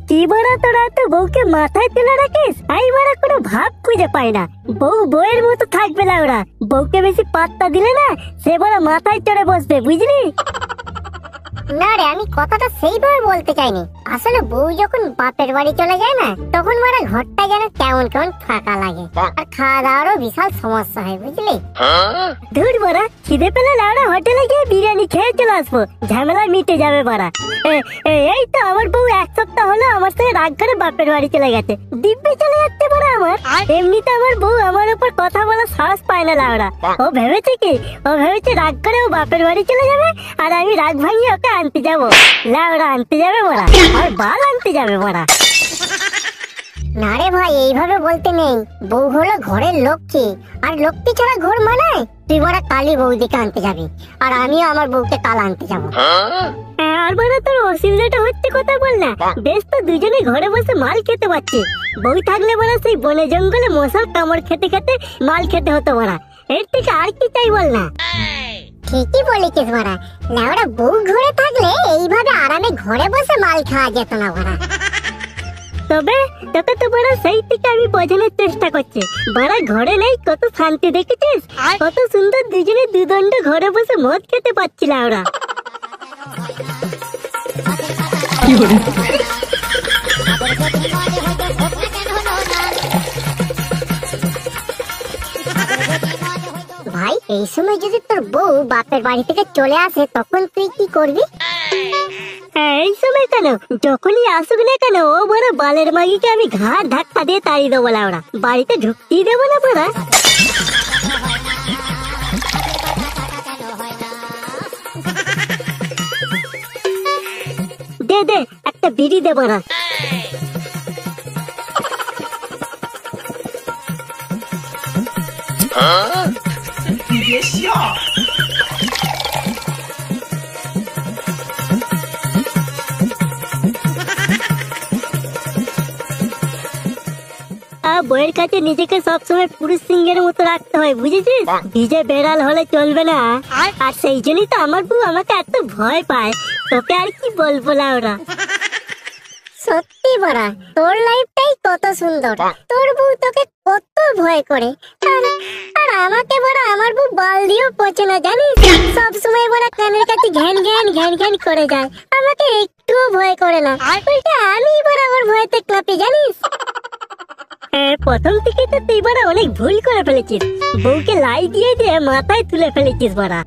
কি বড়া তোরা তো বউকে মাথায় তুলে রাখিস? আমি বড়া কোনো ভাব খুঁজে পাই না। বউ বউয়ের মতো থাকবে না, ওরা বউকে বেশি পাত্তা দিলে না সে বড় মাথায় চড়ে বসবে, বুঝলি? না রে, আমি কথাটা সেইভাবে বলতে চাইনি। আসলে বউ যখন বাপের বাড়ি চলে যায় না, তখন মারা ঘরটা যেন কেমন কেমন ফাঁকা লাগে, আর খাওয়া দাওয়ারও বিশাল সমস্যা হয়, বুঝলি? ধুর বড়া, খিদে পেলে লাউড়া হোটেলে গিয়ে বিরিয়ানি খেয়ে চলে আসবো, ঝামেলা মিটে যাবে বড়া। এই তো আমার বউ এক সপ্তাহ হলো আমার সঙ্গে রাগ করে বাপের বাড়ি চলে গেছে, দিব্যি চলে যাচ্ছে বড়া আমার। এমনিতে আমার বউ আমার উপর কথা বলার সাহস পায় না লাউড়া। ও ভেবেছে কি, ও ভেবেছে রাগ করে ও বাপের বাড়ি চলে যাবে আর আমি রাগ ভাঙিয়ে ওকে আনতে যাবো। লাউড়া আনতে যাবে বড়া, আর বাল আনতে যাবে বড়া। না রে ভাই, এইভাবে বলতে নেই। বউ হলো ঘরের লক্ষ্মী, আর লক্ষ্মী ছাড়া ঘর মানায়? তুই বড় কালী বৌদিকে আনতে যাবি, আর আমিও আমার বউকে কাল আনতে যাবো। আর বড় তোর অসুবিধাটা হচ্ছে কথা বল না। বেশ তো দুজনে ঘরে বসে মাল খেতে পারছি। বউ থাকলে বড় সেই বনে জঙ্গলে মশার কামড় খেতে খেতে মাল খেতে হতো বড়া। এর থেকে আর কি চাই বল না? ঠিকই বলেছিস বড়া। লেওড়া বউ ঘরে থাকলে এইভাবে আরামে ঘরে বসে মাল খাওয়া যেত না বড়া। তবে তোকে তো বড় সেই থেকে আমি বোঝানোর চেষ্টা করছি। বড় ঘরে নেই কত শান্তি, দেখেছিস? কত সুন্দর দুজনে দুদণ্ড ঘরে বসে মদ খেতে পারছিলাম ওরা। ভাই, এই সময় যদি তোর বউ বাপের বাড়ি থেকে চলে আসে, তখন তুই কি করবি? এই সময় কেন, যখনই আসুক না কেন, ও বড় বালের মাগিকে আমি ঘাট ধাক্কা দিয়ে তাড়িয়ে দেবো লাউড়া। বাড়িতে ঢুকতেই দেবো না বড়া। দে দে একটা বিড়ি দে বড়া। বইয়ের কাছে নিজেকে সবসময় পুরুষ সিংহের মতো রাখতে হয়, বুঝেছিস? ভিজে বেড়াল হলে চলবে না। আর সেই জন্যই তো আমার বউ আমাকে এত ভয় পায়। তোকে আর কি বলবো লাউরা। সত্যি বড়া, তোর লাইফটাই কত সুন্দর। তোর বউ তোকে কত ভয় করে, আর আমাকে বড়া আমার বউ বাল দিয়েও পচে না, জানিস? সব সময় বড়া কানের কাছে ঘ্যান ঘ্যান ঘ্যান ঘ্যান করে যায়, আমাকে একটুও ভয় করে না। উল্টে আমি বড়া ওর ভয়তে কাঁপি, জানিস? প্রথম থেকে তো তুই বড়া অনেক ভুল করে ফেলেছিস। বউকে লাই দিয়ে দিয়ে মাথায় তুলে ফেলেছিস বড়া।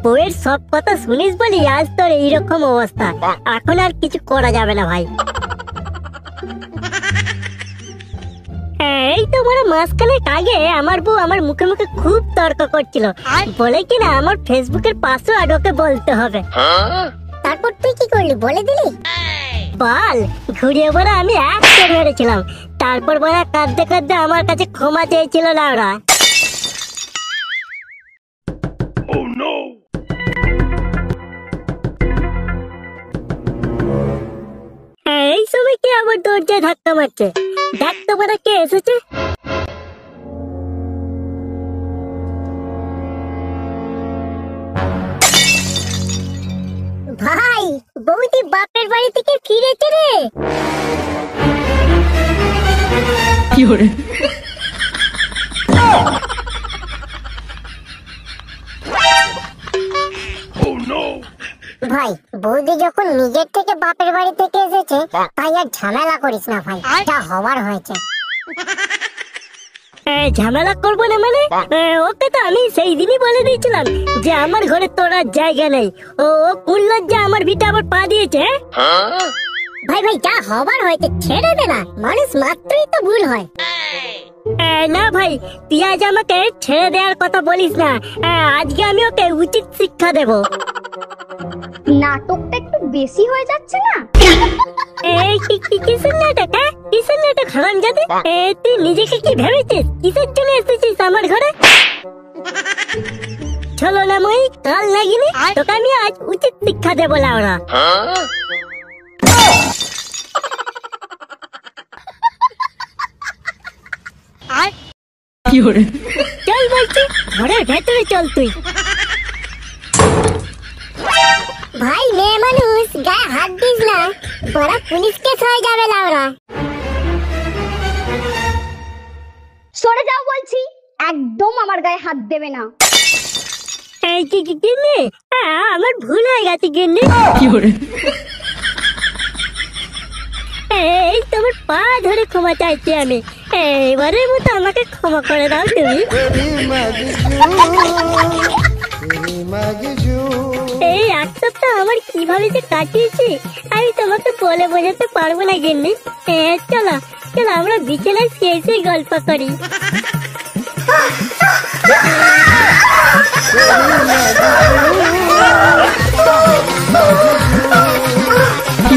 বউয়ের সব কথা শুনিস বলি আজ তোর এইরকম অবস্থা। এখন আর কিছু করা যাবে না ভাই। এই তো বড় মাঝখানেক আগে আমার বউ আমার মুখে মুখে খুব তর্ক করছিল, বলে কিনা আমার ফেসবুকের পাসওয়ার্ড ওকে বলতে হবে। তারপর তুই কি করলি, বলে দিলি? বাল ঘুরিয়ে বড়া আমি একটা মেরেছিলাম। তারপর বড়া কাঁদতে কাঁদতে আমার কাছে ক্ষমা চেয়েছিল লাউরা। এই সময় কে আবার দরজায় ধাক্কা মারছে? ডাকতে বড়া কে এসেছে? ভাই, বৌদি বাপের বাড়ি থেকে ফিরেছে রে। কি হরে? ভাই, বৌদি যখন নিজের থেকে বাপের বাড়ি থেকে এসেছে, তাই আর ঝামেলা করিস না ভাই, যা হওয়ার হয়েছে। ঝামেলা করবো না মানে? ওকে তো আমি সেই দিনই বলে দিয়েছিলাম যে আমার ঘরে তোর আর জায়গা নেই। ও কোন লজ্জা আমার ভিটে আবার পা দিয়েছে। ভাই ভাই, যা হবার হয়েছে ছেড়ে দে না, মানুষ মাত্রই তো ভুল হয়। না ভাই, তুই আজ আমাকে ছেড়ে দেওয়ার কথা বলিস না। আজকে আমি ওকে উচিত শিক্ষা দেব। নাটকটা একটু বেশি হয়ে যাচ্ছে না? কিসের নাটক? কিসের নাটক হারামজাদে? তুই নিজেকে কি ভেবেছিস? কিসের জন্য এসেছিস আমার ঘরে? চলো না মই কাল লাগিনি, তোকে আমি আজ উচিত শিক্ষা দেবো লাউরা। কি হরে? চল বলছি, ঘরের ভেতরে চল তুই। ভাই মেয়ে মানুষ গায়ে হাত দিস না, বড় পুলিশ কেস হয়ে যাবে লাউরা। সরে যাও বলছি, একদম আমার গায়ে হাত দেবে না। এই গিন্নি, আমার ভুল হয়ে গেছে গিন্নি। এই তোমার পা ধরে ক্ষমা চাইছি আমি, এবারের মতো আমাকে ক্ষমা করে দাও তুমি। এই এক সপ্তাহ আমার কিভাবে যে কাটিয়েছি আমি তোমাকে বলে বোঝাতে পারবো না গিন্নি। চলো চলো আমরা বিকেলে শুয়ে গল্প করি। কি